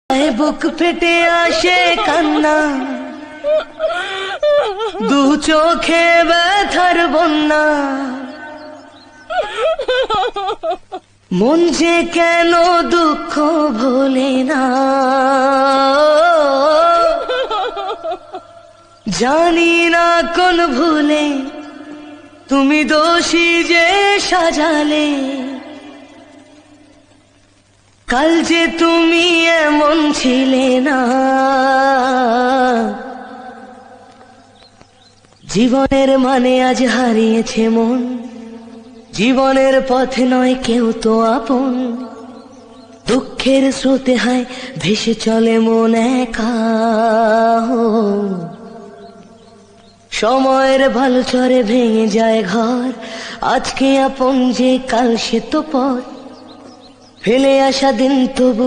বুক ফেটে আসে কান্না, দু চোখে ব্যথার বন্যা, মন যে কেন দুঃখ ভোলে না, জানি না কোন ভুলে তুমি দোষী যে সাজালে, কাল যে তুমি এমন ছিলে না। জীবনের মানে আজ হারিয়েছে মন, জীবনের পথে নয় কেউ তো আপন, দুঃখের স্রোতে হায় ভেসে চলে মন একা। সময়ের ভালো চরে ভেঙে যায় ঘর, আজকে আপন যে কাল সে তো পর, ফেলে আসা দিন তবু